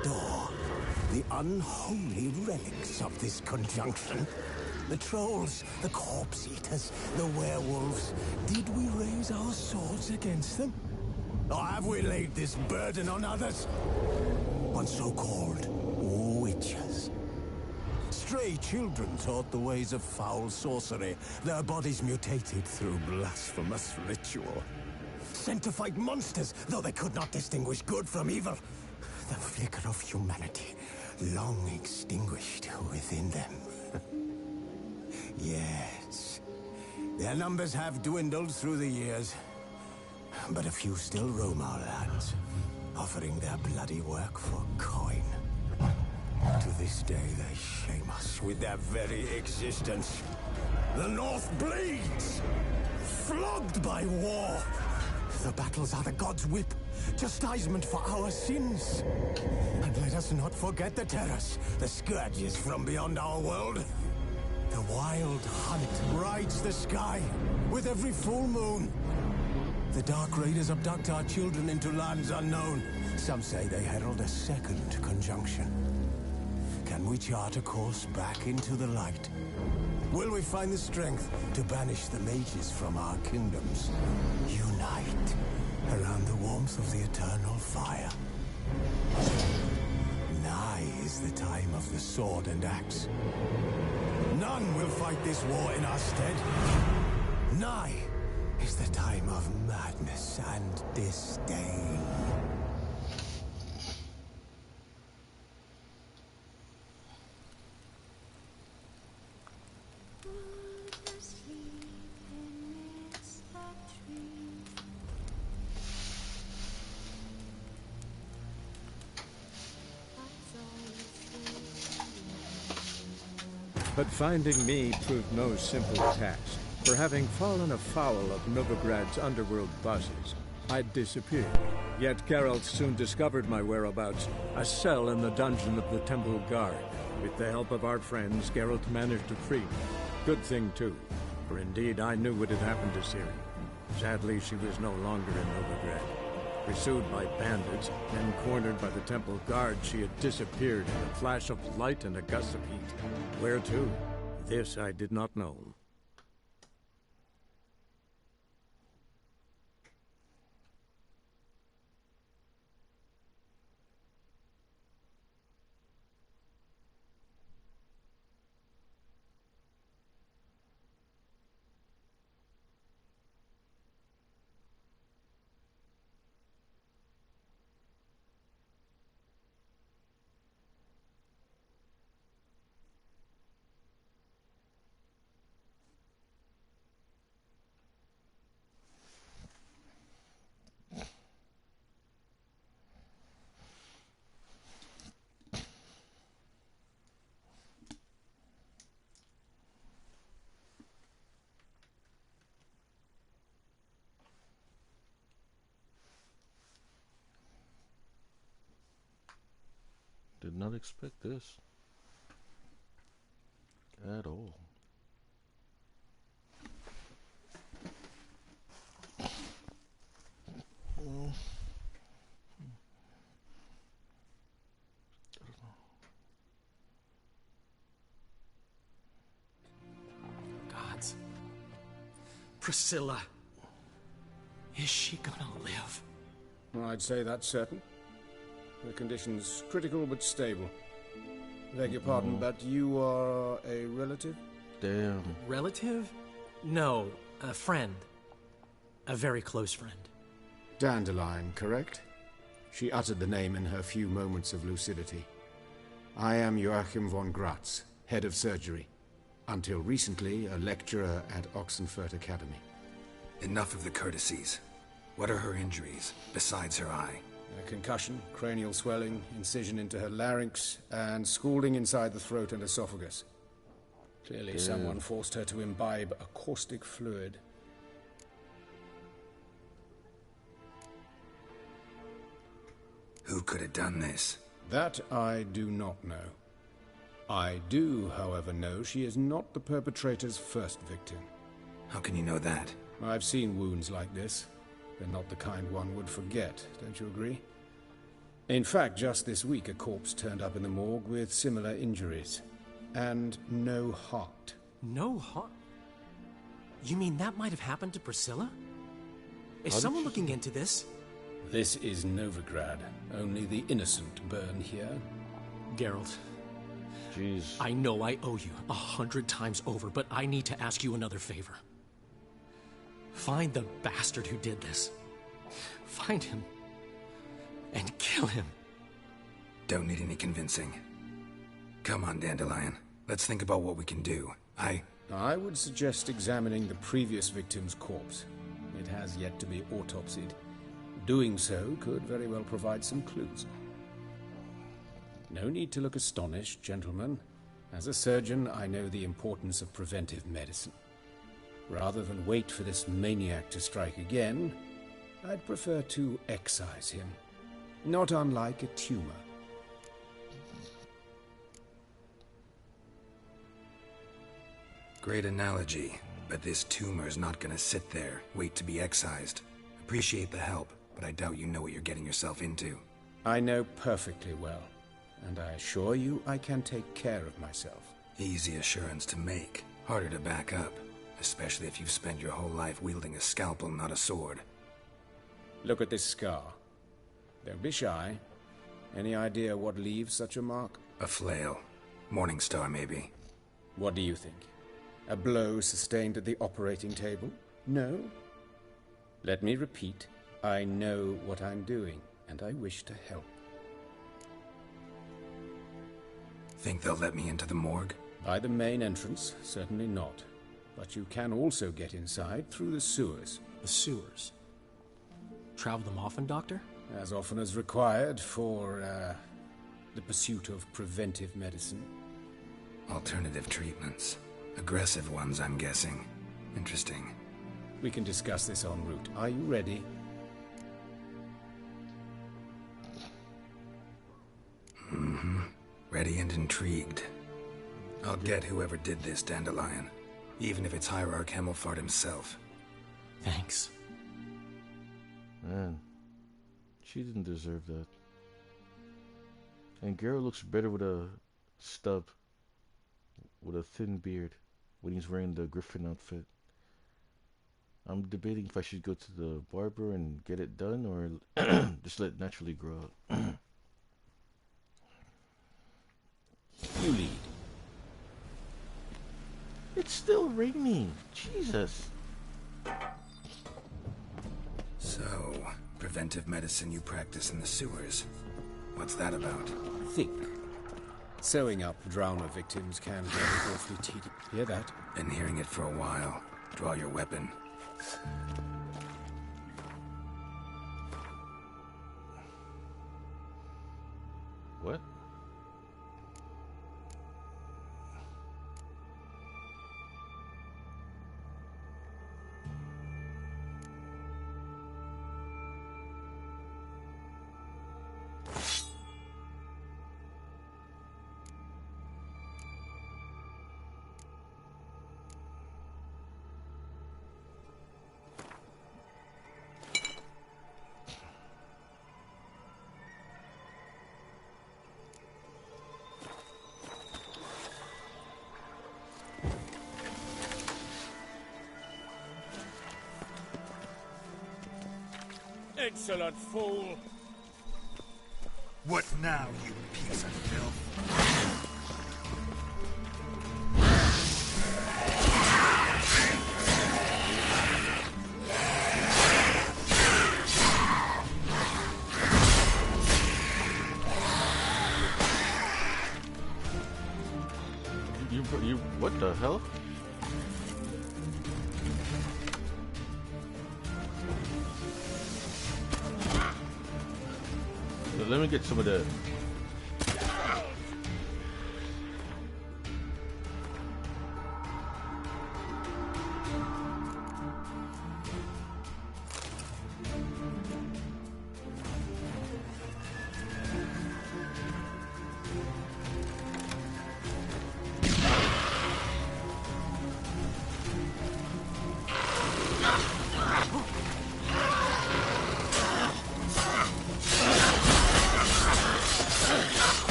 adore. The unholy relics of this conjunction. The trolls, the corpse eaters, the werewolves. Did we raise our swords against them? Or have we laid this burden on others? On so-called witches. Stray children taught the ways of foul sorcery, their bodies mutated through blasphemous ritual. Sent to fight monsters, though they could not distinguish good from evil. The flicker of humanity, long extinguished within them. Yes, their numbers have dwindled through the years, but a few still roam our lands, offering their bloody work for coin. To this day, they shame us with their very existence. The North bleeds, flogged by war. The battles are the gods' whip, chastisement for our sins. And let us not forget the terrors, the scourges from beyond our world. The wild hunt rides the sky with every full moon. The Dark Raiders abduct our children into lands unknown. Some say they herald a second conjunction. Can we chart a course back into the light? Will we find the strength to banish the mages from our kingdoms? Unite around the warmth of the eternal fire. Nigh is the time of the sword and axe. None will fight this war in our stead. Nigh is the time of madness and disdain. But finding me proved no simple task. For having fallen afoul of Novigrad's underworld bosses, I'd disappeared. Yet Geralt soon discovered my whereabouts, a cell in the dungeon of the Temple Guard. With the help of our friends, Geralt managed to free me. Good thing, too, for indeed I knew what had happened to Ciri. Sadly, she was no longer in Novigrad. Pursued by bandits, then cornered by the Temple Guard, she had disappeared in a flash of light and a gust of heat. Where to? This I did not know. Did not expect this at all. Gods. Priscilla. Is she gonna live? I'd say that's certain. The condition's critical but stable. Beg your pardon, but you are a relative? Damn. Relative? No, a friend. A very close friend. Dandelion, correct? She uttered the name in her few moments of lucidity. I am Joachim von Gratz, head of surgery. Until recently, a lecturer at Oxenfurt Academy. Enough of the courtesies. What are her injuries, besides her eye? A concussion, cranial swelling, incision into her larynx, and scalding inside the throat and esophagus. Clearly someone forced her to imbibe a caustic fluid. Who could have done this? That I do not know. I do, however, know she is not the perpetrator's first victim. How can you know that? I've seen wounds like this. They're not the kind one would forget, don't you agree? In fact, just this week a corpse turned up in the morgue with similar injuries. And no heart. No heart? You mean that might have happened to Priscilla? Is someone looking into this? This is Novigrad. Only the innocent burn here. Geralt, Jeez. I know I owe you 100 times over, but I need to ask you another favor. Find the bastard who did this. Find him. And kill him. Don't need any convincing. Come on, Dandelion. Let's think about what we can do. I would suggest examining the previous victim's corpse. It has yet to be autopsied. Doing so could very well provide some clues. No need to look astonished, gentlemen. As a surgeon, I know the importance of preventive medicine. Rather than wait for this maniac to strike again, I'd prefer to excise him. Not unlike a tumor. Great analogy, but this tumor's not gonna sit there, wait to be excised. Appreciate the help, but I doubt you know what you're getting yourself into. I know perfectly well, and I assure you I can take care of myself. Easy assurance to make, harder to back up, especially if you've spent your whole life wielding a scalpel, not a sword. Look at this scar. Don't be shy. Any idea what leaves such a mark? A flail. Morningstar, maybe. What do you think? A blow sustained at the operating table? No? Let me repeat. I know what I'm doing, and I wish to help. Think they'll let me into the morgue? By the main entrance, certainly not. But you can also get inside through the sewers. The sewers. Travel them often, Doctor? As often as required for, the pursuit of preventive medicine. Alternative treatments. Aggressive ones, I'm guessing. Interesting. We can discuss this en route. Are you ready? Mm-hmm. Ready and intrigued. I'll get whoever did this, Dandelion. Even if it's Hierarch Hemmelfart himself. Thanks. Man, she didn't deserve that. And Geralt looks better with a stub, with a thin beard, when he's wearing the Griffin outfit. I'm debating if I should go to the barber and get it done, or just let it naturally grow out. You lead. It's still raining. Jesus. So, preventive medicine you practice in the sewers. What's that about? Think. Sewing up drowner victims can be awfully tedious. Hear that? Been hearing it for a while. Draw your weapon. What? Insolent fool! What now, you piece of filth? You, what the hell? Let me get some of that.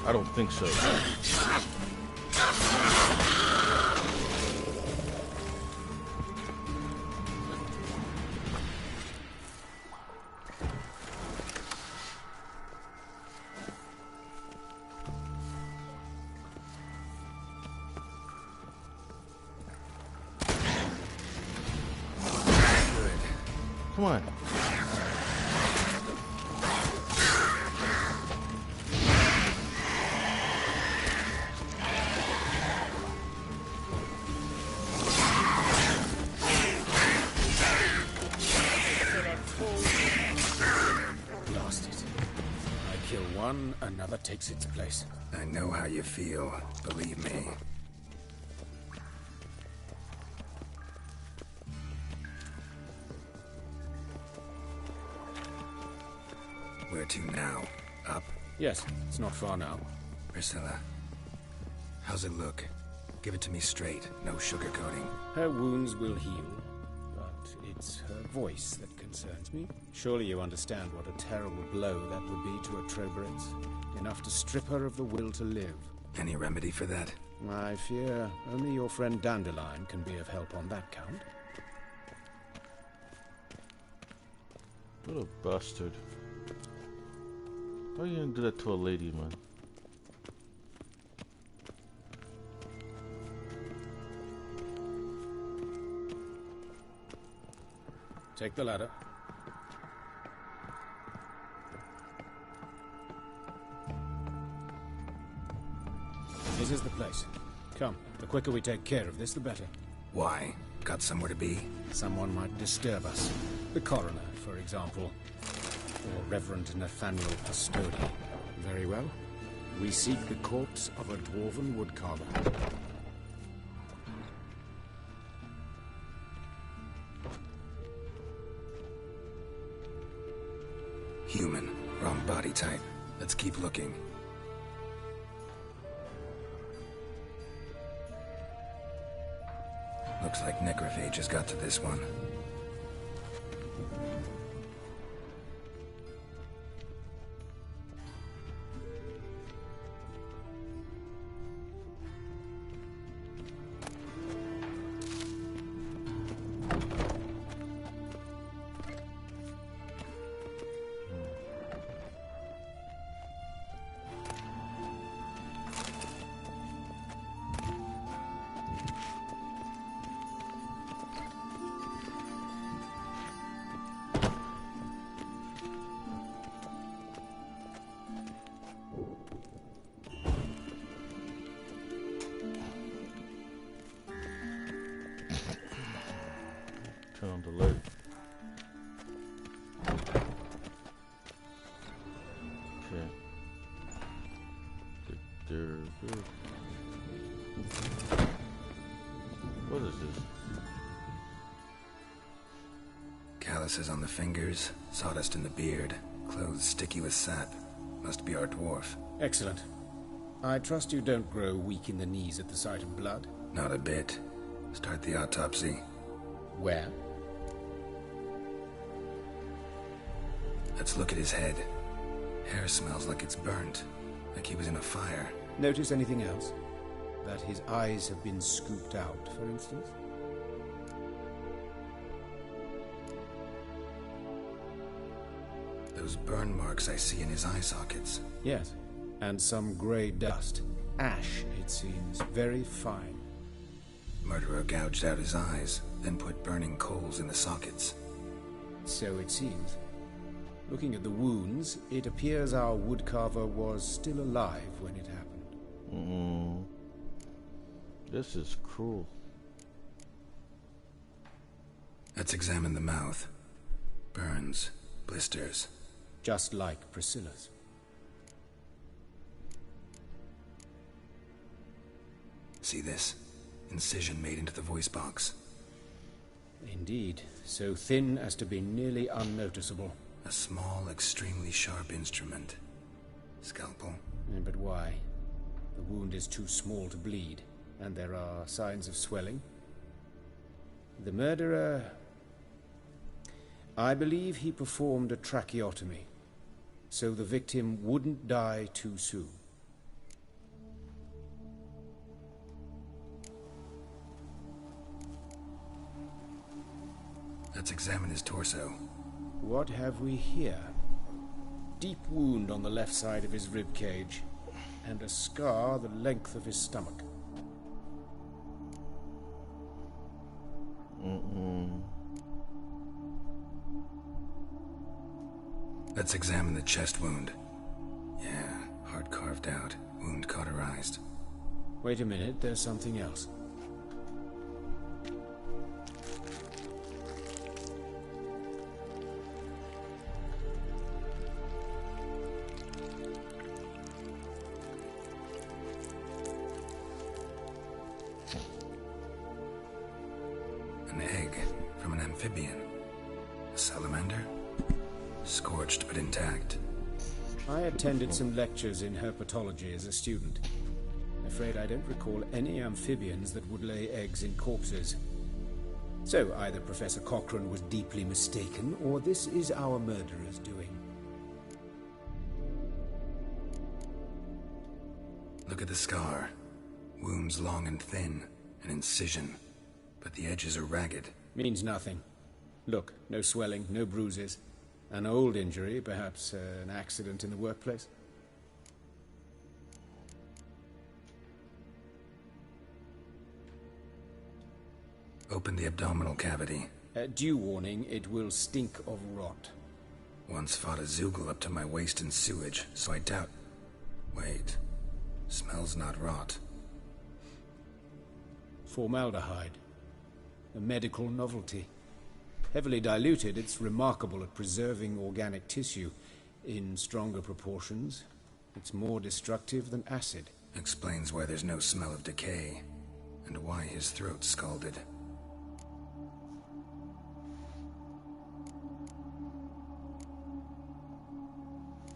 I don't think so. Come on. Lost it. I kill one, another takes its place. I know how you feel, believe me. Where to now? Up? Yes, it's not far now. Priscilla, how's it look? Give it to me straight, no sugarcoating. Her wounds will heal, but it's her voice that concerns me. Surely you understand what a terrible blow that would be to a Trobritz. Enough to strip her of the will to live. Any remedy for that? I fear only your friend Dandelion can be of help on that count. What a bastard. Why are you gonna do that to a lady, man? Take the ladder. This is the place. Come, the quicker we take care of this, the better. Why? Got somewhere to be? Someone might disturb us. The coroner, for example. Or Reverend Nathaniel Pastodi. Very well. We seek the corpse of a dwarven woodcarver. Human. Wrong body type. Let's keep looking. Looks like necrophage has got to this one. Turn on the light. Okay. There. What is this? Calluses on the fingers, sawdust in the beard, clothes sticky with sap. Must be our dwarf. Excellent. I trust you don't grow weak in the knees at the sight of blood. Not a bit. Start the autopsy. Where? Let's look at his head. Hair smells like it's burnt, like he was in a fire. Notice anything else? That his eyes have been scooped out, for instance? Those burn marks I see in his eye sockets. Yes. And some grey dust. Ash, it seems. Very fine. Murderer gouged out his eyes, then put burning coals in the sockets. So it seems. Looking at the wounds, it appears our woodcarver was still alive when it happened. This is cruel. Let's examine the mouth. Burns, blisters. Just like Priscilla's. See this? Incision made into the voice box. Indeed, so thin as to be nearly unnoticeable. A small, extremely sharp instrument. Scalpel. But why? The wound is too small to bleed, and there are signs of swelling. The murderer... I believe he performed a tracheotomy, so the victim wouldn't die too soon. Let's examine his torso. What have we here? Deep wound on the left side of his rib cage, and a scar the length of his stomach. Let's examine the chest wound. Yeah, heart carved out, wound cauterized. Wait a minute, there's something else. An egg from an amphibian. A salamander? Scorched but intact. I attended some lectures in herpetology as a student. Afraid I don't recall any amphibians that would lay eggs in corpses. So either Professor Cochrane was deeply mistaken, or this is our murderer's doing. Look at the scar. Wounds long and thin, an incision. But the edges are ragged. Means nothing. Look, no swelling, no bruises. An old injury, perhaps an accident in the workplace. Open the abdominal cavity. Due warning, it will stink of rot. Once fought a Zeugle up to my waist in sewage, so I doubt... Wait. Smells not rot. Formaldehyde. A medical novelty. Heavily diluted, it's remarkable at preserving organic tissue. In stronger proportions, it's more destructive than acid. Explains why there's no smell of decay, and why his throat's scalded.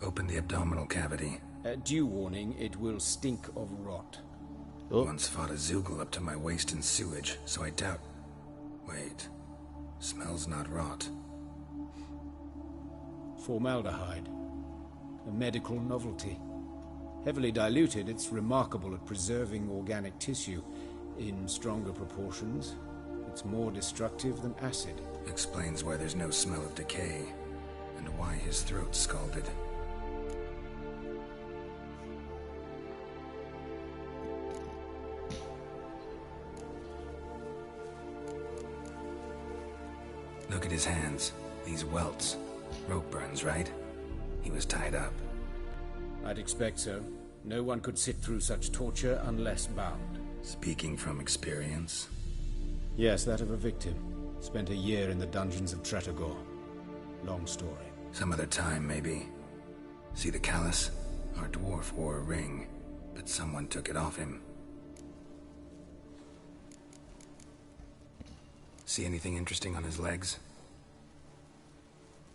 Open the abdominal cavity. Due warning, it will stink of rot. Oh. Once fought a Zeugle up to my waist in sewage, so I doubt... Wait. Smells not rot. Formaldehyde. A medical novelty. Heavily diluted, it's remarkable at preserving organic tissue. In stronger proportions, it's more destructive than acid. Explains why there's no smell of decay, and why his throat's scalded. Look at his hands. These welts. Rope burns, right? He was tied up. I'd expect so. No one could sit through such torture unless bound. Speaking from experience? Yes, that of a victim. Spent a year in the dungeons of Tretogor. Long story. Some other time, maybe. See the callus? Our dwarf wore a ring, but someone took it off him. See anything interesting on his legs?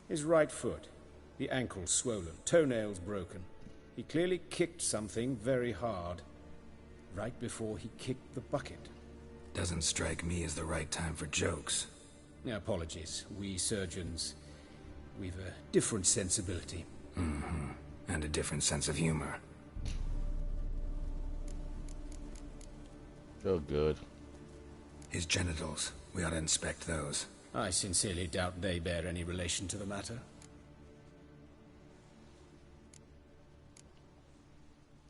His right foot. The ankle swollen, toenails broken. He clearly kicked something very hard. Right before he kicked the bucket. Doesn't strike me as the right time for jokes. Apologies. We surgeons, we've a different sensibility. Mm-hmm. And a different sense of humor. Oh, good. His genitals. We ought to inspect those. I sincerely doubt they bear any relation to the matter.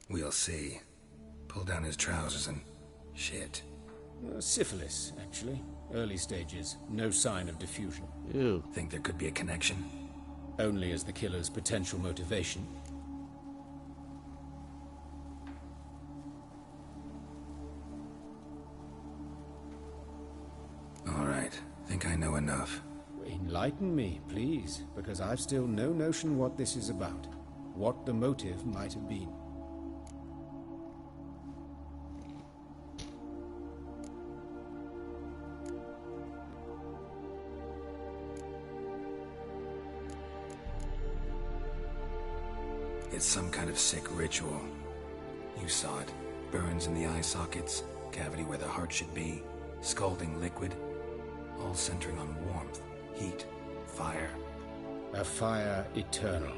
We'll see. Pull down his trousers and... shit. Syphilis, actually. Early stages. No sign of diffusion. Ew. Think there could be a connection? Only as the killer's potential motivation. All right. Think I know enough. Enlighten me, please, because I've still no notion what this is about. What the motive might have been. It's some kind of sick ritual. You saw it. Burns in the eye sockets, cavity where the heart should be, scalding liquid, all centering on warmth, heat, fire. A fire eternal.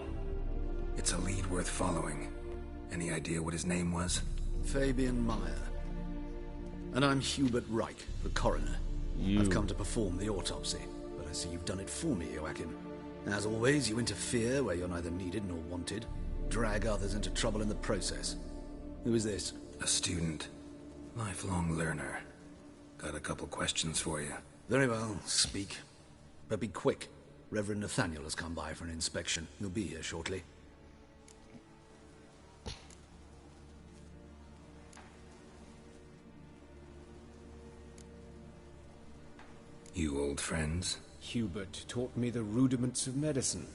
It's a lead worth following. Any idea what his name was? Fabian Meyer. And I'm Hubert Reich, the coroner. I've come to perform the autopsy, but I so you've done it for me, Joachim. As always, you interfere where you're neither needed nor wanted. Drag others into trouble in the process. Who is this? A student. Lifelong learner. Got a couple questions for you. Very well, speak. But be quick. Reverend Nathaniel has come by for an inspection. He'll be here shortly. You old friends? Hubert taught me the rudiments of medicine.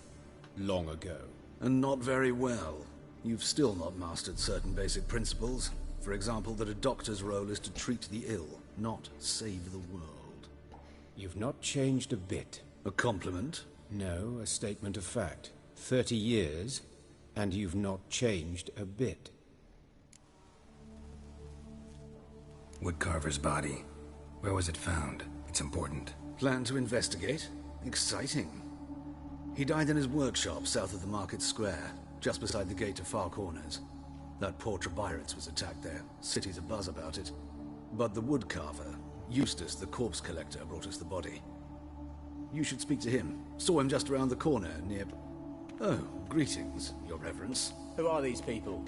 Long ago. And not very well. You've still not mastered certain basic principles. For example, that a doctor's role is to treat the ill, not save the world. You've not changed a bit. A compliment? No, a statement of fact. 30 years, and you've not changed a bit. Woodcarver's body. Where was it found? It's important. Plan to investigate? Exciting. He died in his workshop south of the market square, just beside the gate to Far Corners. That poor Trebyritz was attacked there. City's abuzz about it. But the woodcarver, Eustace the corpse collector, brought us the body. You should speak to him. Saw him just around the corner near... Oh, greetings, your reverence. Who are these people?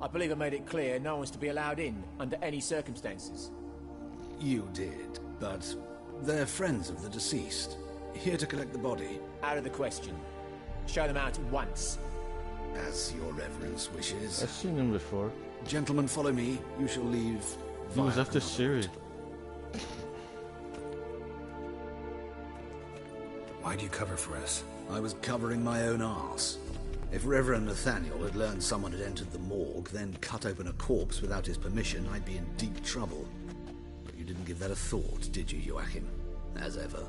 I believe I made it clear no one's to be allowed in, under any circumstances. You did, but they're friends of the deceased. Here to collect the body. Out of the question. Show them out at once. As your reverence wishes. I've seen him before. Gentlemen, follow me. You shall leave... He was after Siri. Why'd you cover for us? I was covering my own arse. If Reverend Nathaniel had learned someone had entered the morgue, then cut open a corpse without his permission, I'd be in deep trouble. But you didn't give that a thought, did you, Joachim? As ever.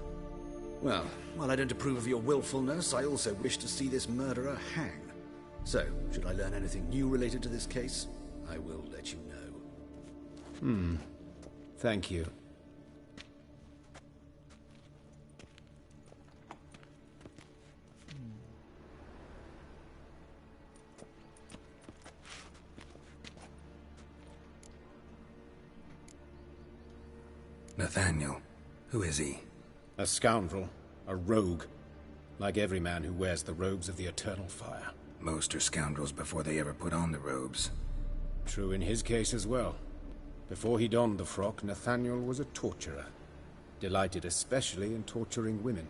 Well, while I don't approve of your willfulness, I also wish to see this murderer hang. So, should I learn anything new related to this case, I will let you know. Thank you. Nathaniel. Who is he? A scoundrel. A rogue. Like every man who wears the robes of the Eternal Fire. Most are scoundrels before they ever put on the robes. True in his case as well. Before he donned the frock, Nathaniel was a torturer. Delighted especially in torturing women.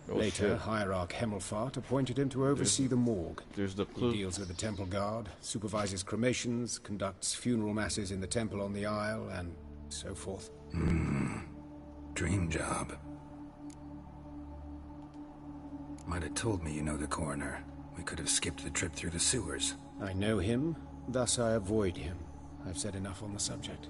Later, shit. Hierarch Hemmelfart appointed him to oversee the morgue. There's the He clue. deals with the temple guard, supervises cremations, conducts funeral masses in the temple on the Isle, and so forth. Dream job. Might have told me you know the coroner. We could have skipped the trip through the sewers. I know him, thus I avoid him. I've said enough on the subject.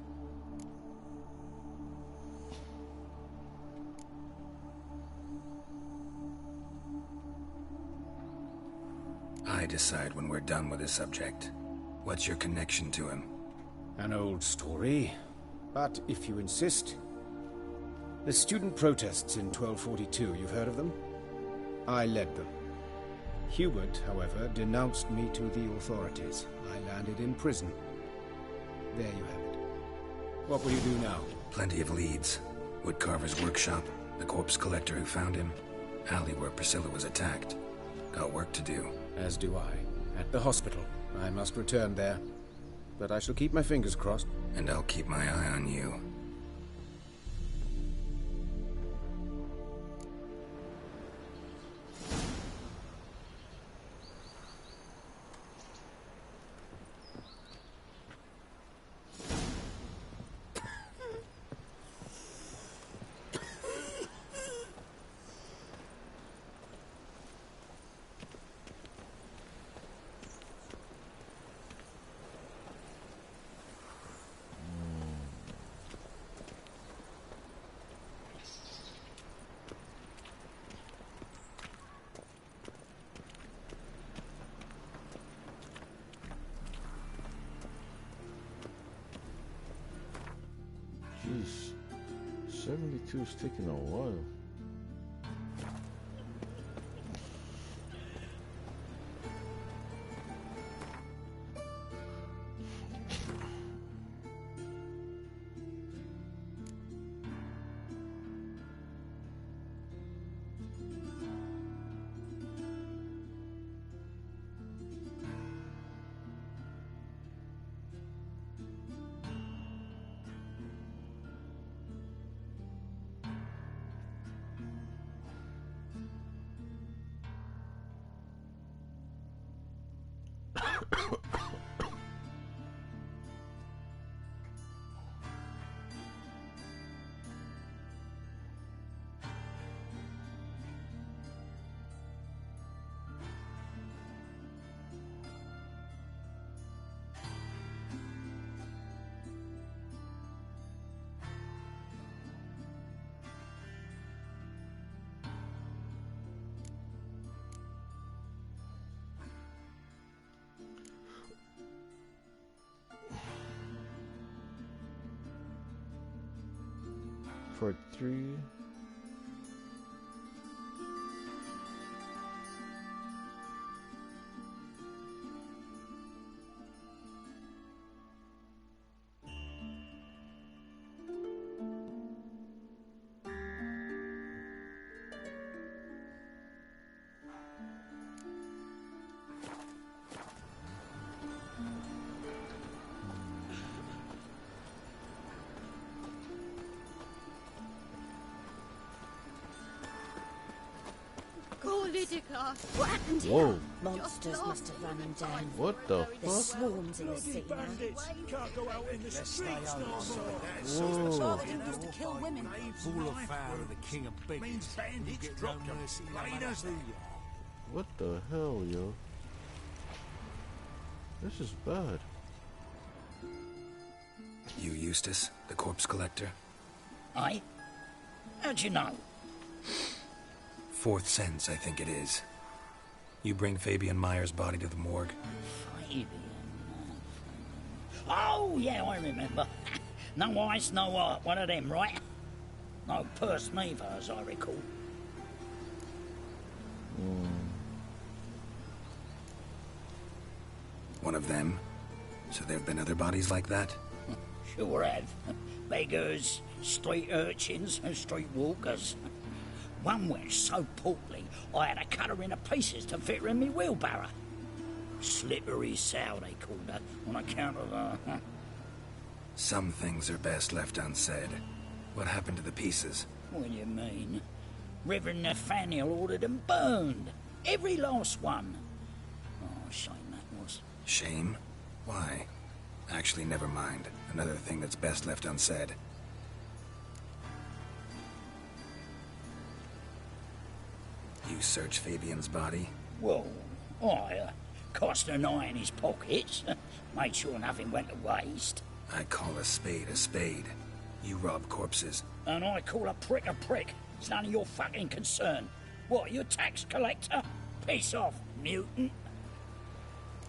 I decide when we're done with the subject. What's your connection to him? An old story, but if you insist... The student protests in 1242, you've heard of them? I led them. Hubert, however, denounced me to the authorities. I landed in prison. There you have it. What will you do now? Plenty of leads. Woodcarver's workshop, the corpse collector who found him, alley where Priscilla was attacked. Got work to do. As do I. At the hospital. I must return there. But I shall keep my fingers crossed. And I'll keep my eye on you. Jeez. 72 is taking a while. For 3. Lydica, what happened here? Whoa. Monsters must have run him down. What the There's fuck? swarms in the city now. Can't go out in the streets no more. Whoa. They used to kill women. Fall afoul of the king of beggars. Bandits Get dropped no them. mercy, no Raiders. matter who you are. What the hell, yo? This is bad. You Eustace, the corpse collector? Aye? How'd you know? Fourth sense, I think it is. You bring Fabian Meyer's body to the morgue? Fabian. Oh, yeah, I remember. No eyes, no art. One of them, right? No purse neither, as I recall. One of them? So there have been other bodies like that? Sure have. Beggars, street urchins, and street walkers. One went so portly, I had to cut her into pieces to fit her in me wheelbarrow. Slippery sow, they called her, on account of her. Some things are best left unsaid. What happened to the pieces? What do you mean? Reverend Nathaniel ordered them burned. Every last one. Oh, shame that was. Shame? Why? Actually, never mind. Another thing that's best left unsaid. You search Fabian's body? Well, I cast an eye in his pockets. Made sure nothing went to waste. I call a spade a spade. You rob corpses. And I call a prick a prick. It's none of your fucking concern. What, you a tax collector? Piss off, mutant.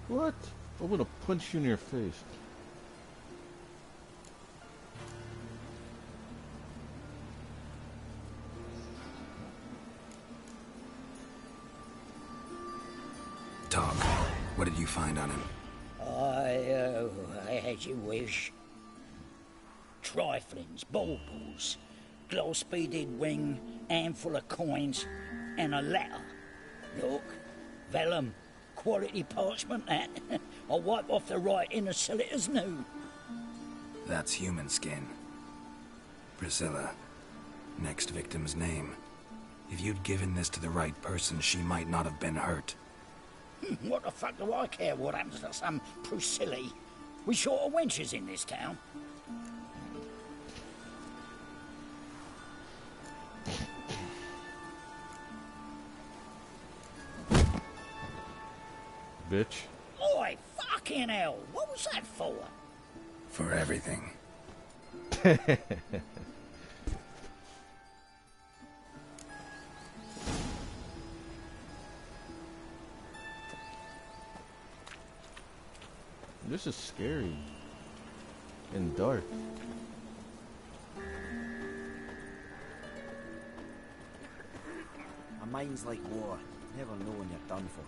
What? I'm gonna punch you in your face. Talk. What did you find on him? I had you wish. Triflings, baubles, gloss-beaded ring, handful of coins, and a letter. Look, vellum, quality parchment, that. I'll wipe off the writing and sell it as new. That's human skin. Priscilla. Next victim's name. If you'd given this to the right person, she might not have been hurt. What the fuck do I care what happens to some Priscilla? We short of wenches in this town. Bitch. Oi, fucking hell! What was that for? For everything. This is scary. And dark. A mind's like water. Never know when you're done for.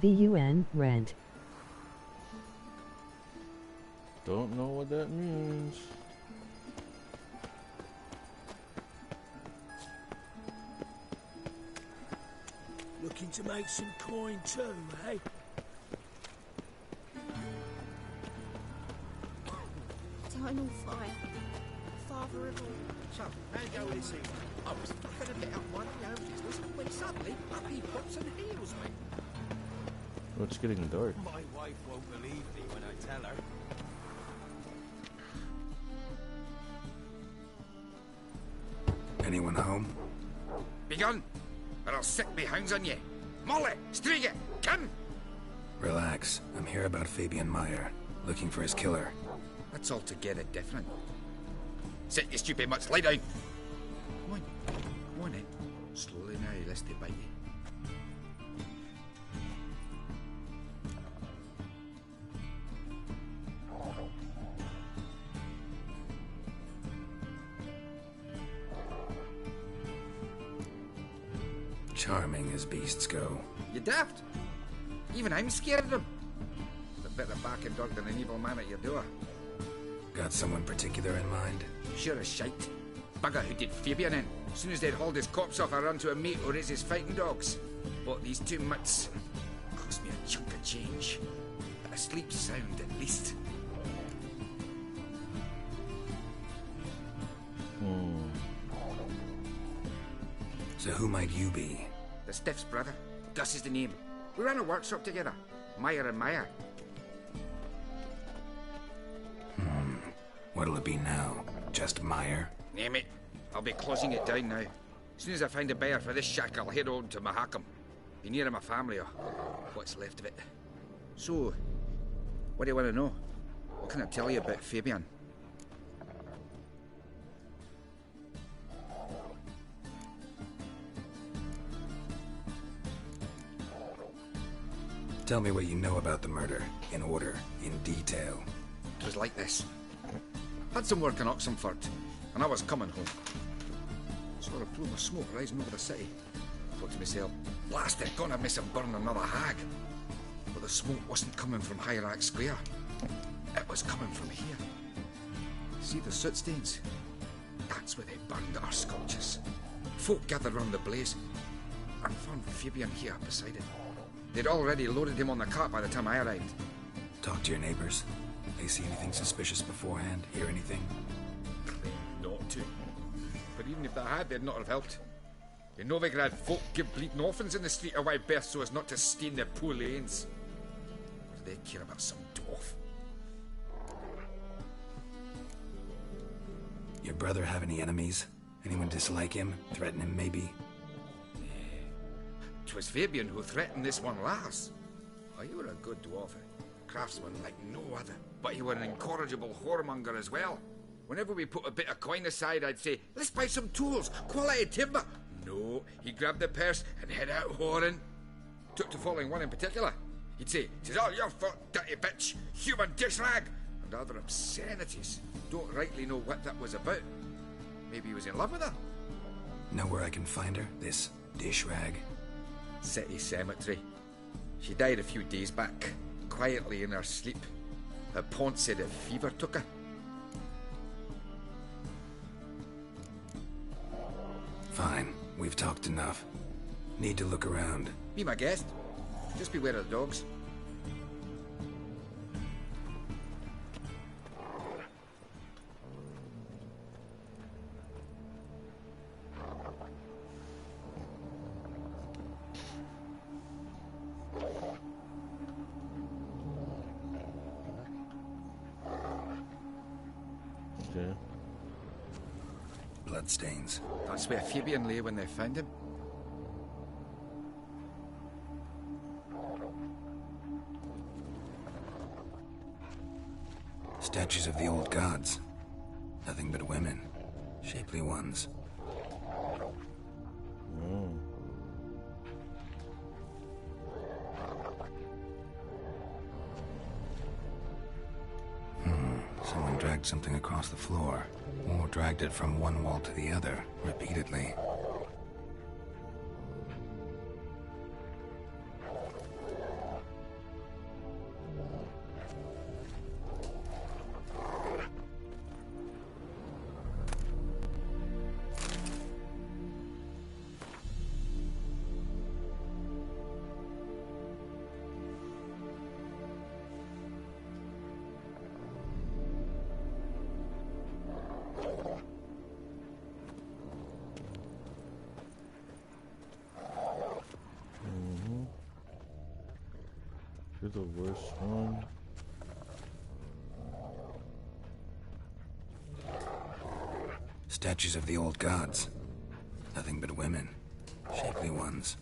VUN rent. Don't know what that means. Looking to make some coin too, eh? Eternal fire. Father of all. So, how go this evening? I was fucking a bit up my own business when suddenly up he pops and heals me. Oh, it's getting dark. My wife won't believe me when I tell her. Anyone home? Begone, or I'll set me hounds on ye. Molly, Striga, come! Relax. I'm here about Fabian Meyer, looking for his killer. That's altogether different. Sit, you stupid mutts, lie down. Come on then. Slowly now, lest they bite you. Charming as beasts go. You daft? Even I'm scared of them. A better barking dog than an evil man at your door. Got someone particular in mind? Sure as shite. Bugger who did Fabian in. As soon as they'd hauled his corpse off, I run to a mate who raises fighting dogs. Bought these 2 mutts. Cost me a chunk of change. But I sleep sound at least. So who might you be? The Stiff's brother. Gus is the name. We ran a workshop together. Meyer and Meyer. What'll it be now? Just Meyer? Name it. I'll be closing it down now. As soon as I find a buyer for this shack, I'll head on to Mahakam. Be near my family, or what's left of it. So, what do you want to know? What can I tell you about Fabian? Tell me what you know about the murder, in order, in detail. It was like this. Had some work in Oxenford, and I was coming home. Saw a plume of smoke rising over the city. Thought to myself, blast it, gonna miss and burn another hag. But the smoke wasn't coming from Hierarch Square. It was coming from here. See the soot stains? That's where they burned our sculptures. Folk gathered round the blaze, and found Fabian here beside it. They'd already loaded him on the cart by the time I arrived. Talk to your neighbors. They see anything suspicious beforehand? Hear anything? Not to. But even if they had, they'd not have helped. In Novigrad, folk give bleating orphans in the street a wide berth so as not to stain their poor lanes. What do they care about some dwarf? Your brother have any enemies? Anyone dislike him? Threaten him, maybe? 'Twas Fabian who threatened this one last. Oh, you were a good dwarf, craftsman like no other. But you were an incorrigible whoremonger as well. Whenever we put a bit of coin aside, I'd say, let's buy some tools, quality timber. No, he grabbed the purse and head out whoring. Took to following one in particular. He'd say, "'Tis all your fault, dirty bitch, human dish rag," and other obscenities. Don't rightly know what that was about. Maybe he was in love with her. Know where I can find her? This dish rag? City cemetery. She died a few days back, quietly in her sleep. Her pont said a fever took her. Fine, we've talked enough. Need to look around. Be my guest. Just beware of the dogs. Okay. Bloodstains. That's where Fabian lay when they found him. Statues of the old gods. Nothing but women. Shapely ones. Someone dragged something across the floor. Or dragged it from one wall to the other, repeatedly. You're the worst one. Statues of the old gods. Nothing but women. Shapely ones.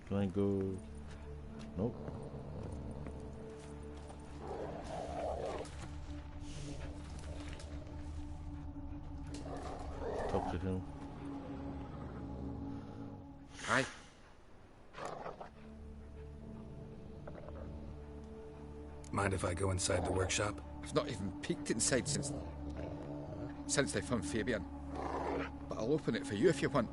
Can I go? Nope. Talk to him. Hi. Mind if I go inside the workshop? I've not even peeked inside since they found Fabian. But I'll open it for you if you want.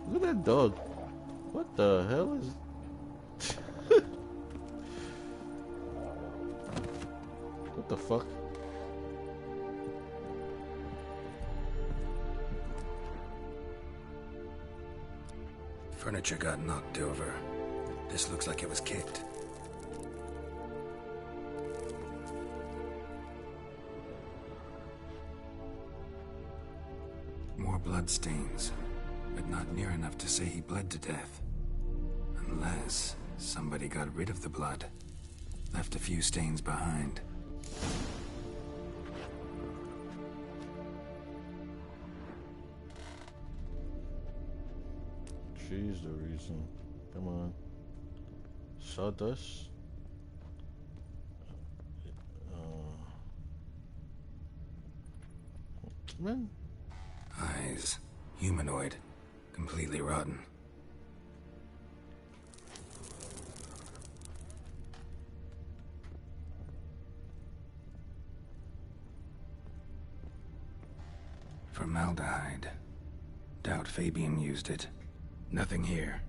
Look at that dog. What the hell is... What the fuck? Furniture got knocked over. This looks like it was kicked. More bloodstains, but not near enough to say he bled to death. Unless somebody got rid of the blood, left a few stains behind. She's the reason. Come on. Sawdust? Man. Eyes. Humanoid. Completely rotten. Formaldehyde. Doubt Fabian used it. Nothing here.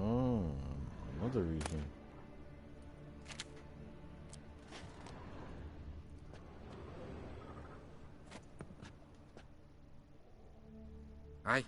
Oh, another reason. Aye.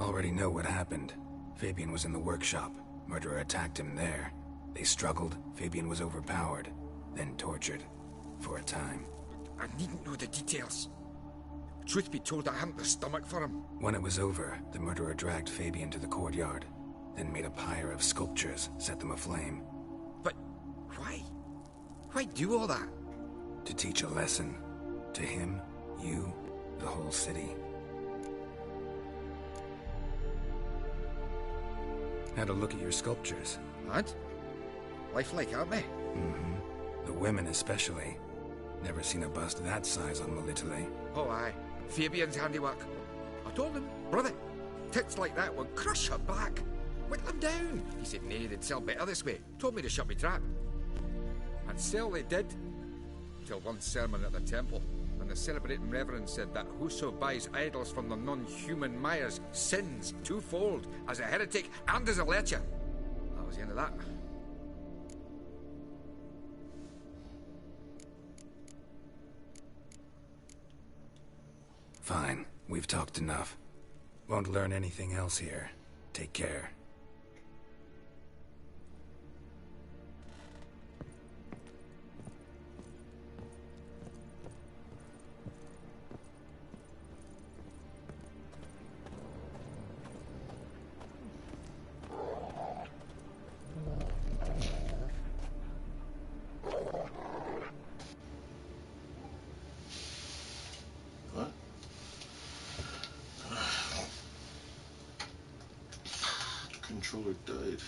Already know what happened. Fabian was in the workshop. Murderer attacked him there. They struggled. Fabian was overpowered, then tortured. For a time. I needn't know the details. Truth be told, I hadn't the stomach for him. When it was over, the murderer dragged Fabian to the courtyard, then made a pyre of sculptures, set them aflame. But why? Why do all that? To teach a lesson. To him, you, the whole city. Had a look at your sculptures. And? Lifelike, aren't they? Mm-hmm. The women especially. Never seen a bust that size on Melitele. Oh, aye. Fabian's handiwork. I told him, brother, tits like that would crush her back. Whip them down. He said, nay, they'd sell better this way. Told me to shut me trap. And sell they did. Till one sermon at the temple, when the celebrating reverend said that whoso buys idols from the non-human Myers sins twofold, as a heretic and as a lecher. That was the end of that. Fine. We've talked enough. Won't learn anything else here. Take care. Controller died.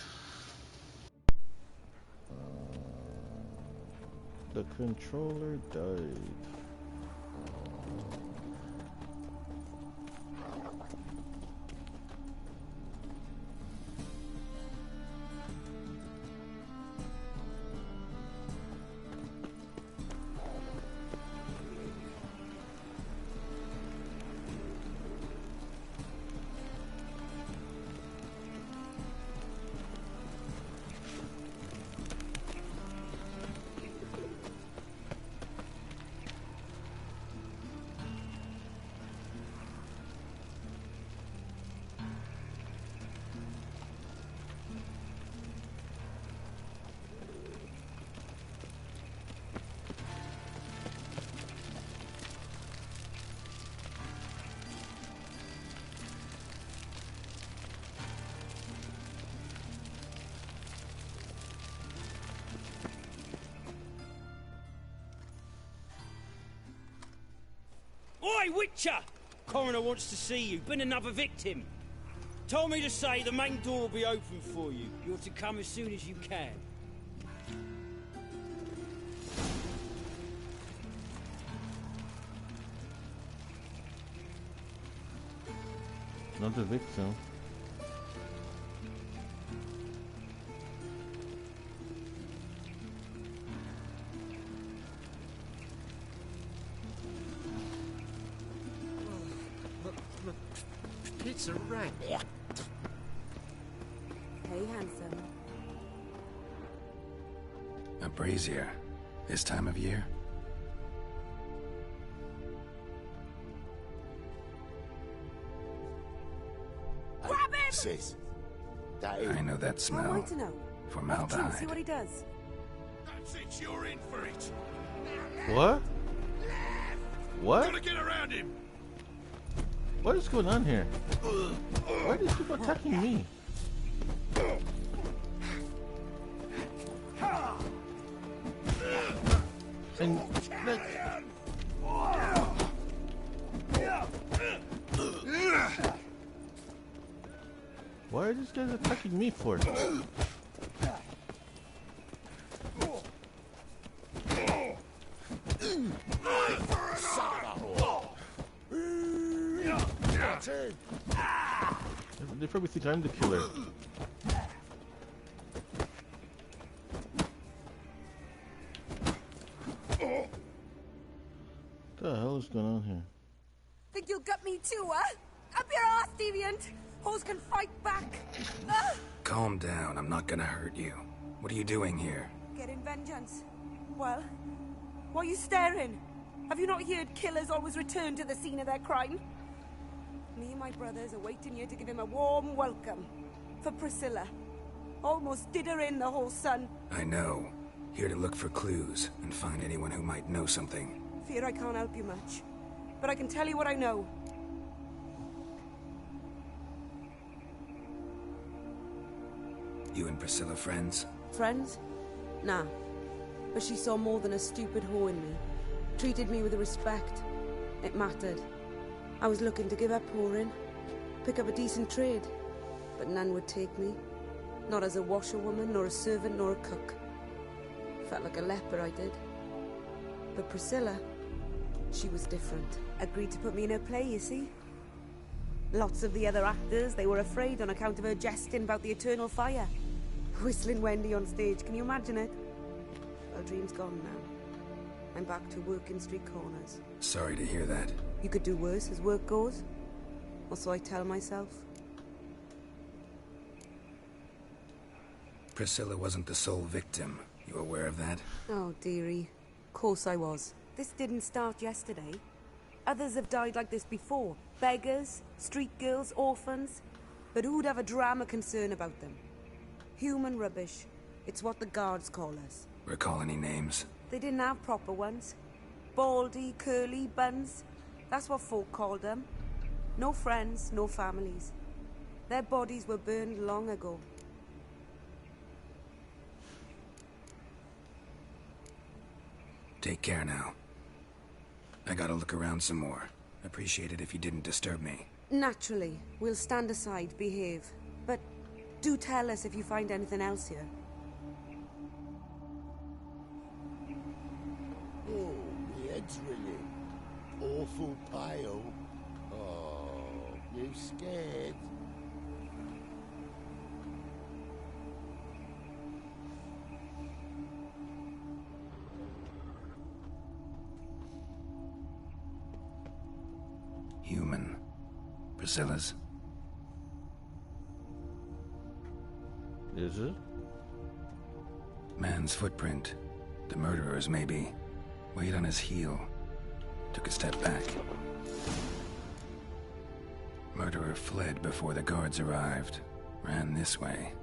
The controller died. Oi, Witcher! Coroner wants to see you. Been another victim. Told me to say the main door will be open for you. You're to come as soon as you can. Not the victim. It's a rat. Hey, handsome. A brazier. This time of year? Grab him! Sis. I know that How smell. am I to know? Formaldehyde. See what he does. That's it, you're in for it. What? What? Gotta get around him. What is going on here? Why are these people attacking me? And like, why are these guys attacking me for? They probably think I'm the killer. What the hell is going on here? Think you'll gut me too, huh? Up your ass, deviant! Hoes can fight back! Calm down, I'm not gonna hurt you. What are you doing here? Getting vengeance. Well, why are you staring? Have you not heard killers always return to the scene of their crime? Me and my brothers are waiting here to give him a warm welcome. For Priscilla. Almost did her in, the whole son. I know. Here to look for clues and find anyone who might know something. Fear I can't help you much. But I can tell you what I know. You and Priscilla friends? Friends? Nah. But she saw more than a stupid whore in me. Treated me with respect. It mattered. I was looking to give up whoring. Pick up a decent trade. But none would take me. Not as a washerwoman, nor a servant, nor a cook. Felt like a leper, I did. But Priscilla, she was different. Agreed to put me in her play, you see. Lots of the other actors, they were afraid on account of her jesting about the eternal fire. Whistling Wendy on stage, can you imagine it? Well, dream's gone now. I'm back to working street corners. Sorry to hear that. You could do worse as work goes. Or so I tell myself. Priscilla wasn't the sole victim. You aware of that? Oh, dearie. Of course I was. This didn't start yesterday. Others have died like this before. Beggars, street girls, orphans. But who'd have a drama concern about them? Human rubbish. It's what the guards call us. Recall any names? They didn't have proper ones. Baldy, curly, buns. That's what folk called them. No friends, no families. Their bodies were burned long ago. Take care now. I gotta look around some more. Appreciate it if you didn't disturb me. Naturally. We'll stand aside, behave. But do tell us if you find anything else here. Oh, my head's ringing. Awful pale. Oh, you scared? Human. Priscilla's. Is it? Man's footprint. The murderer's, maybe. Weight on his heel. Took a step back. Murderer fled before the guards arrived. Ran this way.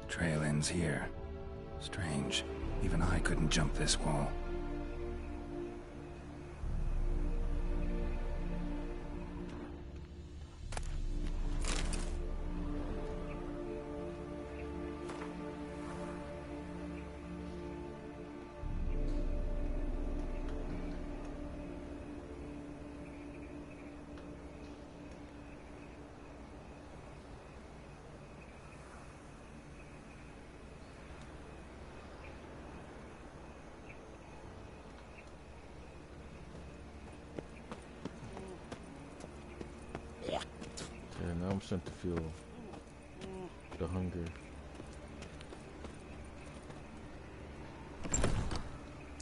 Trail ends here. Strange. Even I couldn't jump this wall. starting to feel the hunger.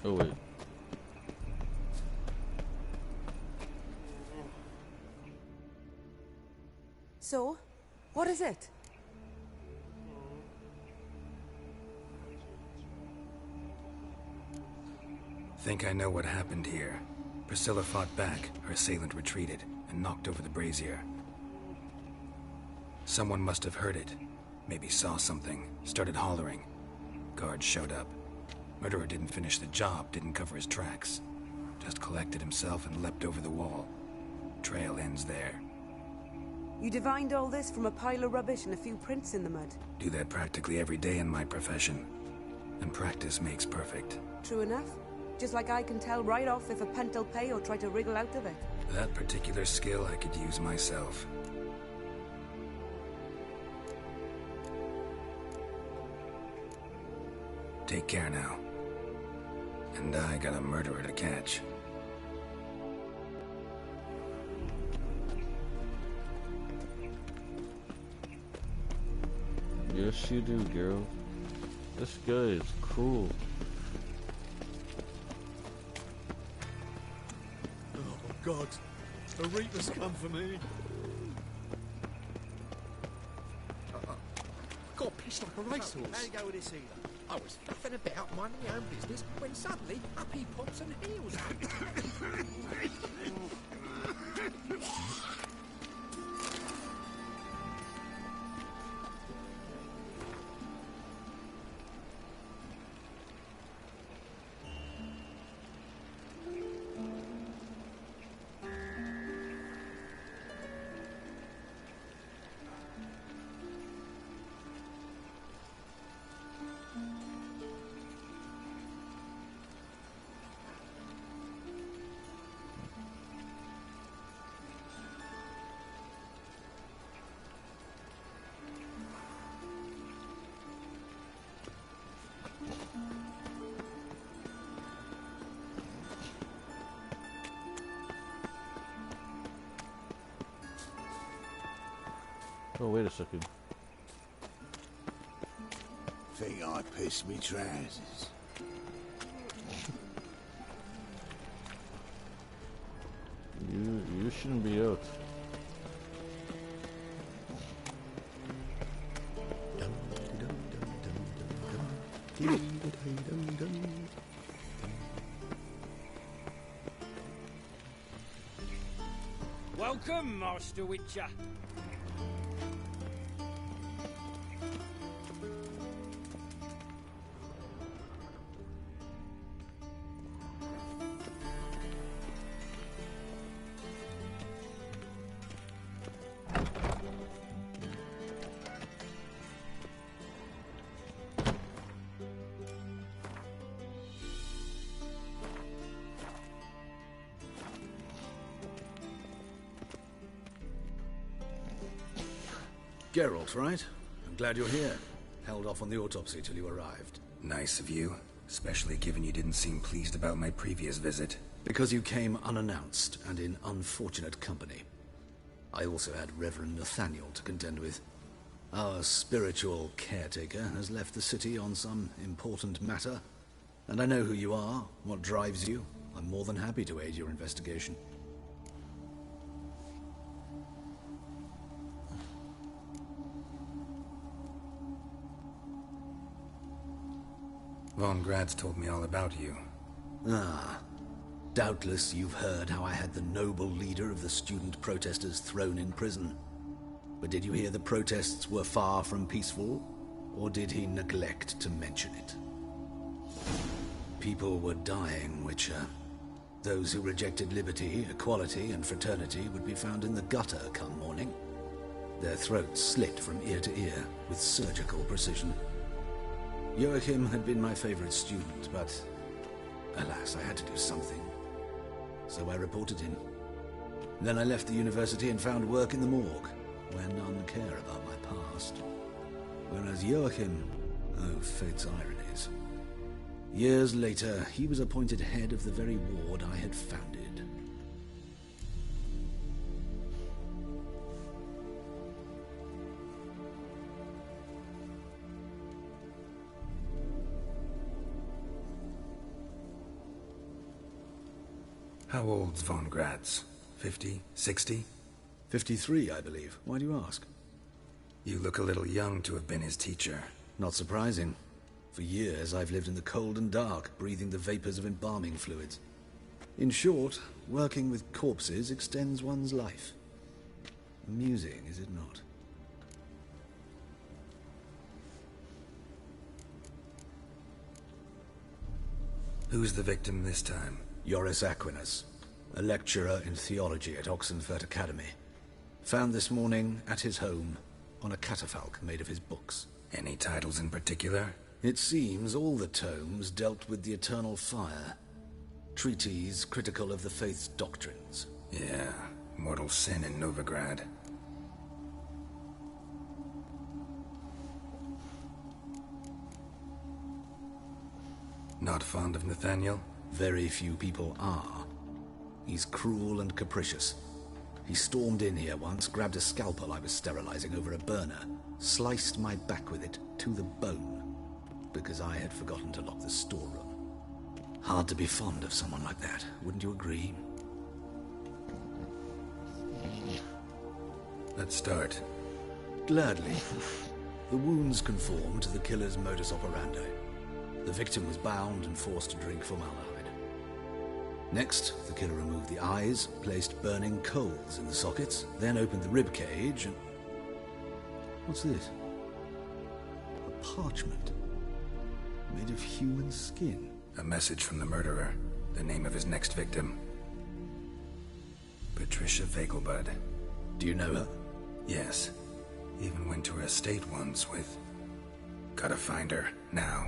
Oh wait. So, what is it? Think I know what happened here. Priscilla fought back, her assailant retreated, and knocked over the brazier. Someone must have heard it. Maybe saw something, started hollering. Guards showed up. Murderer didn't finish the job, didn't cover his tracks. Just collected himself and leapt over the wall. Trail ends there. You divined all this from a pile of rubbish and a few prints in the mud. Do that practically every day in my profession. And practice makes perfect. True enough. Just like I can tell right off if a punt will pay or try to wriggle out of it. That particular skill I could use myself. Take care now. And I got a murderer to catch. Yes, you do, girl. This guy is cruel. Oh my God, a Reaper's come for me. Got pissed like a racehorse. How you go with this healer? I was faffing about minding my own business when suddenly up he pops and heals me. Oh, wait a second. Think I pissed me trousers. You shouldn't be out. Welcome, Master Witcher. Geralt, right? I'm glad you're here. Held off on the autopsy till you arrived. Nice of you, especially given you didn't seem pleased about my previous visit. Because you came unannounced and in unfortunate company. I also had Reverend Nathaniel to contend with. Our spiritual caretaker has left the city on some important matter, and I know who you are, what drives you. I'm more than happy to aid your investigation. Von Grad's told me all about you. Ah. Doubtless you've heard how I had the noble leader of the student protesters thrown in prison. But did you hear the protests were far from peaceful? Or did he neglect to mention it? People were dying, Witcher. Those who rejected liberty, equality, and fraternity would be found in the gutter come morning. Their throats slit from ear to ear with surgical precision. Joachim had been my favorite student, but alas, I had to do something. So I reported in. Then I left the university and found work in the morgue, where none care about my past. Whereas Joachim, oh, fate's ironies. Years later, he was appointed head of the very ward I had founded. How old's von Gratz? 50? 60? 53, I believe. Why do you ask? You look a little young to have been his teacher. Not surprising. For years, I've lived in the cold and dark, breathing the vapors of embalming fluids. In short, working with corpses extends one's life. Amusing, is it not? Who's the victim this time? Joris Aquinas, a lecturer in theology at Oxenfurt Academy. Found this morning at his home on a catafalque made of his books. Any titles in particular? It seems all the tomes dealt with the eternal fire. Treatises critical of the faith's doctrines. Yeah, mortal sin in Novigrad. Not fond of Nathaniel? Very few people are. He's cruel and capricious. He stormed in here once, grabbed a scalpel I was sterilizing over a burner, sliced my back with it to the bone, because I had forgotten to lock the storeroom. Hard to be fond of someone like that, wouldn't you agree? Let's start. Gladly. The wounds conform to the killer's modus operandi. The victim was bound and forced to drink formaldehyde. Next, the killer removed the eyes, placed burning coals in the sockets, then opened the rib cage and... What's this? A parchment. Made of human skin. A message from the murderer. The name of his next victim. Patricia Vegelbud. Do you know her? Yes. Even went to her estate once with... Gotta find her, now.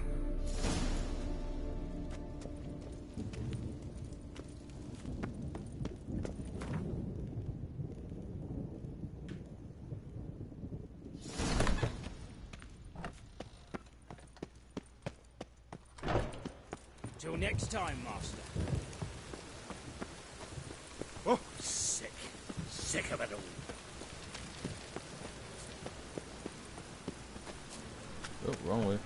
Till next time, Master. Oh, sick. Sick of it all. Oh, wrong way.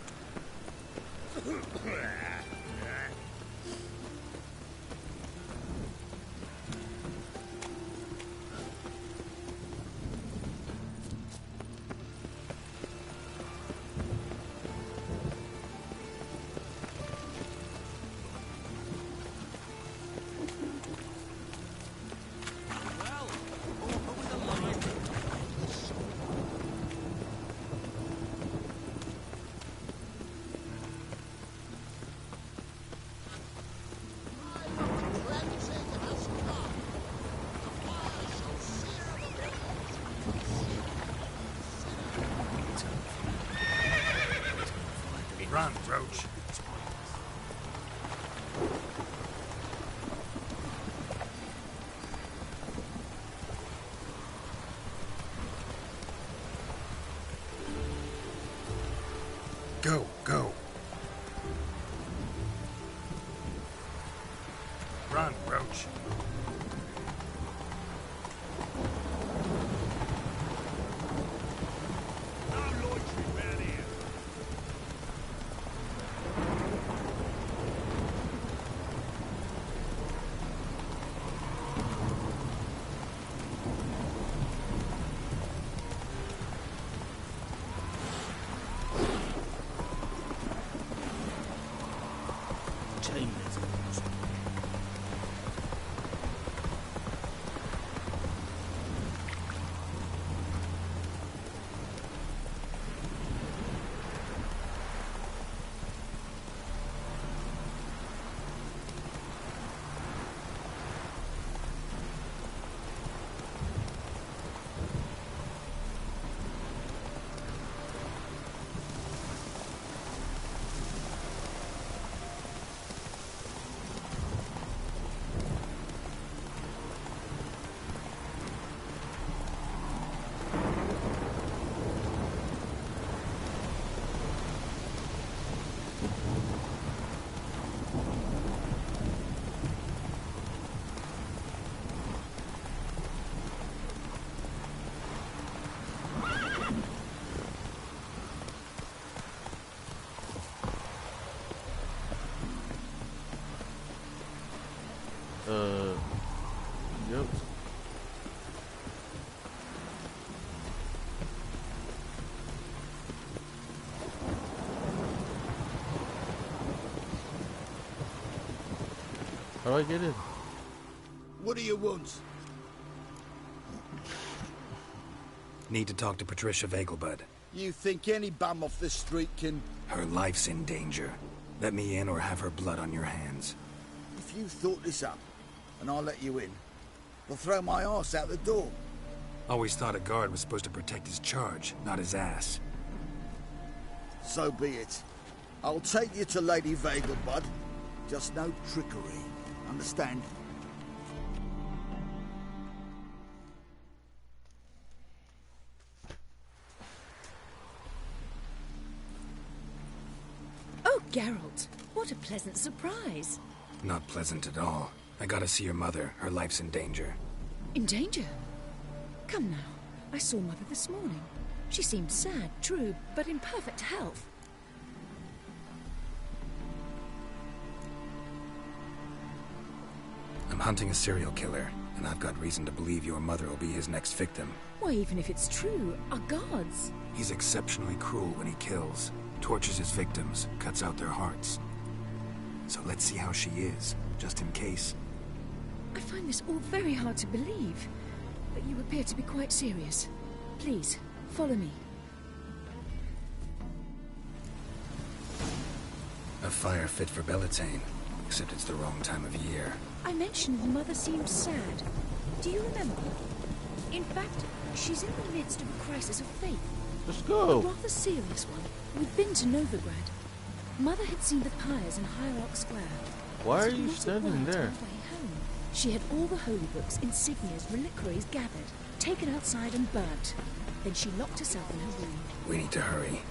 Run, Roach. Go, go. Run, Roach. Yep. How do I get in? What do you want? Need to talk to Patricia Vegelbud. You think any bum off the street can... Her life's in danger. Let me in or have her blood on your hands. If you thought this up, and I'll let you in, I'll throw my arse out the door. Always thought a guard was supposed to protect his charge, not his ass. So be it. I'll take you to Lady Vegelbud. Just no trickery. Understand? Oh, Geralt, what a pleasant surprise. Not pleasant at all. I gotta see your mother. Her life's in danger. In danger? Come now. I saw Mother this morning. She seemed sad, true, but in perfect health. I'm hunting a serial killer, and I've got reason to believe your mother will be his next victim. Why, even if it's true, our gods. He's exceptionally cruel when he kills, tortures his victims, cuts out their hearts. So let's see how she is, just in case. I find this all very hard to believe, but you appear to be quite serious. Please, follow me. A fire fit for Bellatane, except it's the wrong time of year. I mentioned Mother seemed sad. Do you remember? In fact, she's in the midst of a crisis of faith. Let's go. A rather serious one. We'd been to Novigrad. Mother had seen the pyres in Hierarch Square. Why are But you not a standing word there? on the way home. She had all the holy books, insignias, reliquaries gathered, taken outside and burnt. Then she locked herself in her room. We need to hurry.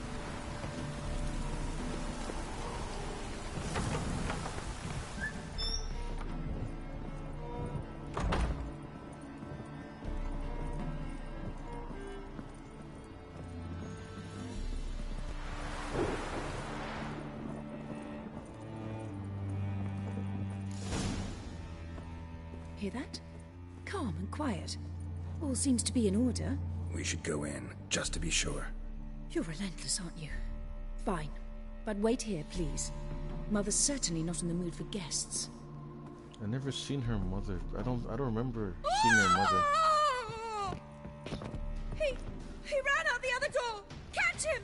Hear that? Calm and quiet. All seems to be in order. We should go in, just to be sure. You're relentless, aren't you? Fine. But wait here, please. Mother's certainly not in the mood for guests. I never seen her mother. I don't remember seeing her mother. He ran out the other door! Catch him!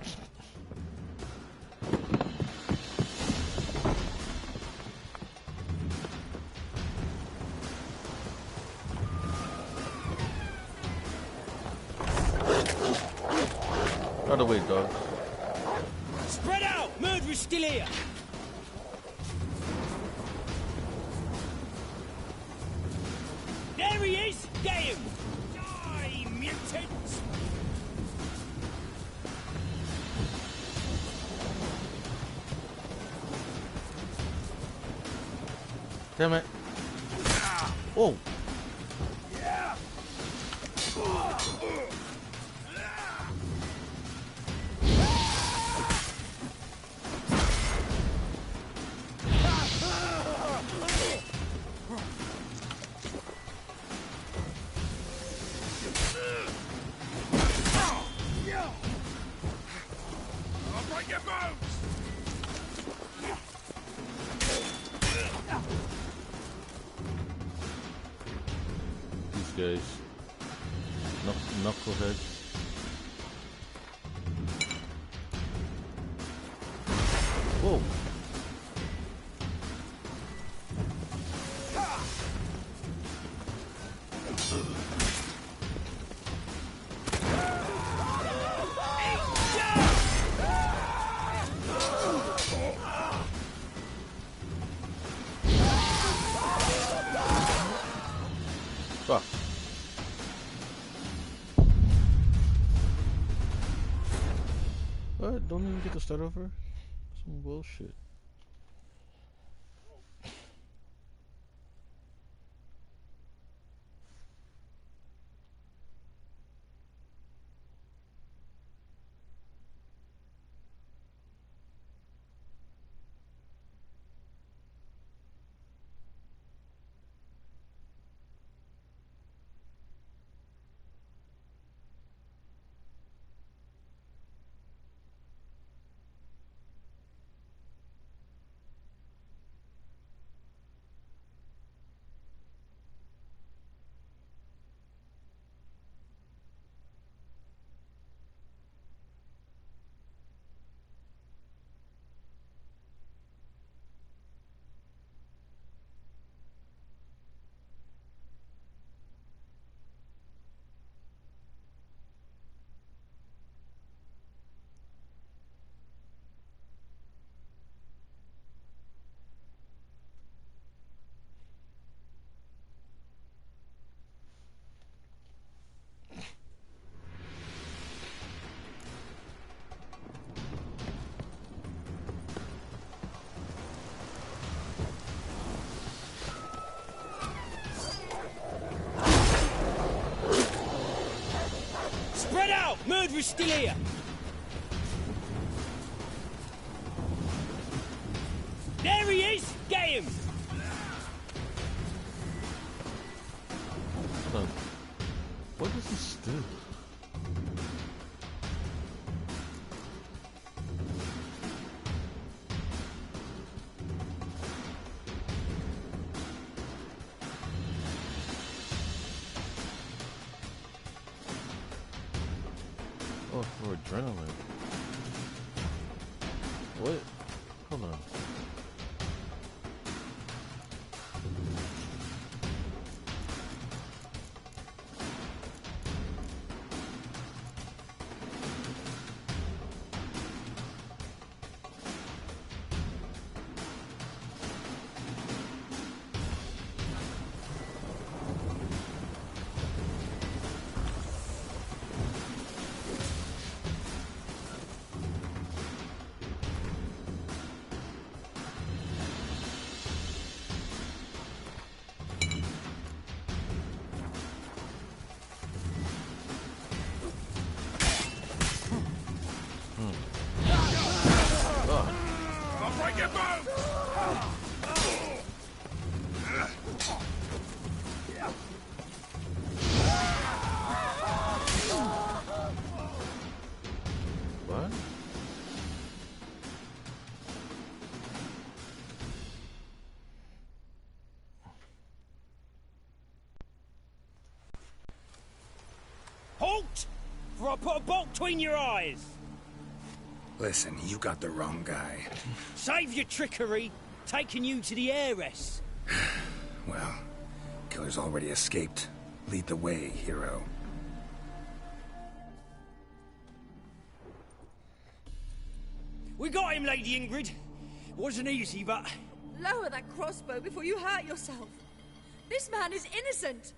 Out of the way, dog. Spread out! Murderer's still here! There he is! Get him! Die, mutants! Damn it. Oh. These guys. Knuckleheads. Whoa. Fuck. What? Don't even get to start over? Some bullshit. Murderer's still here! There he is! Get him! Hold on. What does this do? Oh, for adrenaline. What? Hold on. What? Halt! For I put a bolt between your eyes! Listen, you got the wrong guy. Save your trickery, taking you to the heiress. Well, killer's already escaped. Lead the way, hero. We got him, Lady Ingrid. Wasn't easy, but... Lower that crossbow before you hurt yourself. This man is innocent.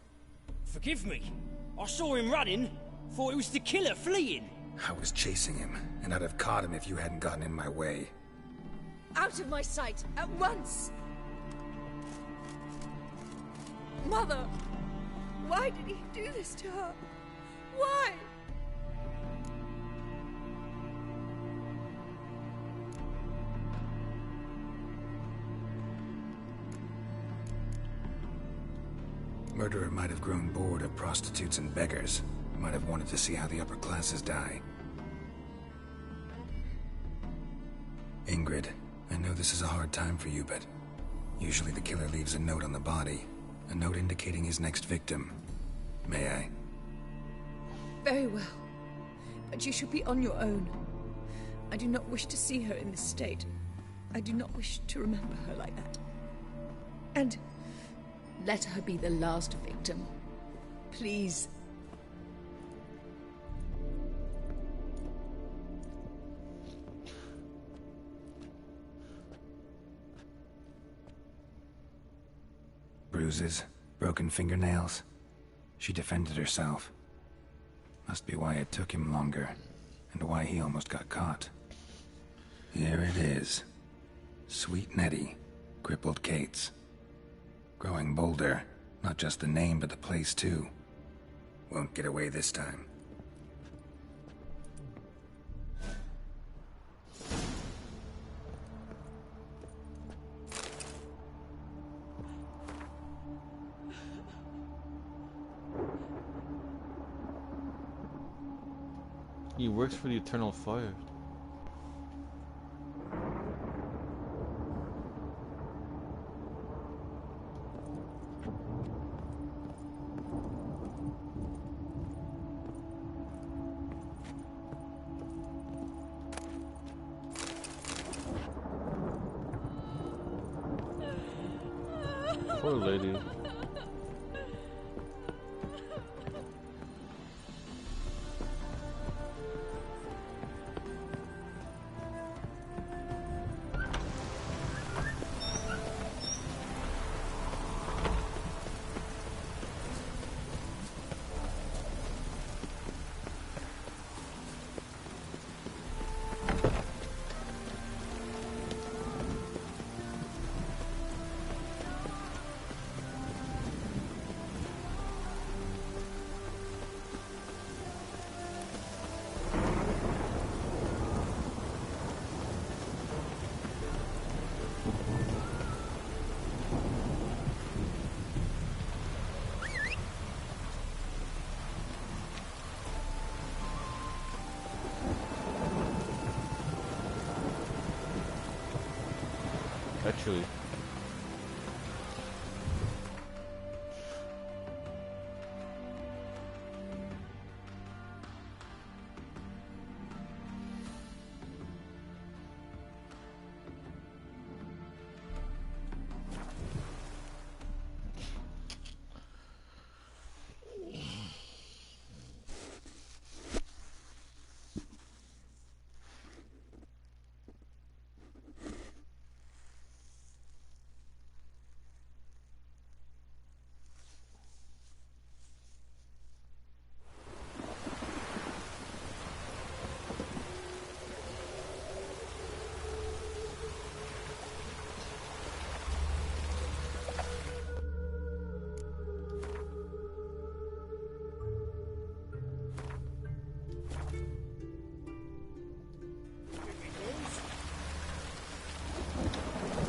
Forgive me. I saw him running. Thought it was the killer fleeing. I was chasing him, and I'd have caught him if you hadn't gotten in my way. Out of my sight, at once! Mother! Why did he do this to her? Why? Murderer might have grown bored of prostitutes and beggars. Might have wanted to see how the upper classes die. Ingrid, I know this is a hard time for you, but usually the killer leaves a note on the body. A note indicating his next victim. May I? Very well. But you should be on your own. I do not wish to see her in this state. I do not wish to remember her like that. And let her be the last victim. Please. Bruises, broken fingernails. She defended herself. Must be why it took him longer, and why he almost got caught. Here it is. Sweet Nettie, crippled Kate's. Growing bolder, not just the name but the place too. Won't get away this time. He works for the Eternal Fire. Poor lady. actually.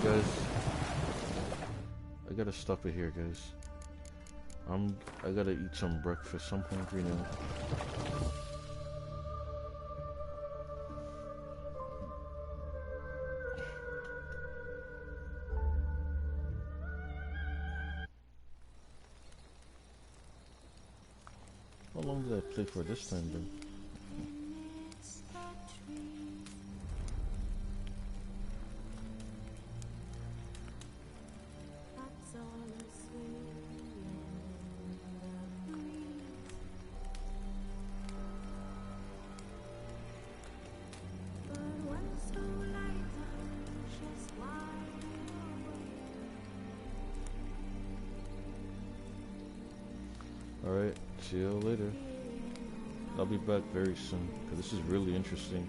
Guys, I gotta stop it here, guys. I gotta eat some breakfast. I'm hungry now. How long did I play for this time, then? Alright, see you later. I'll be back very soon, because this is really interesting.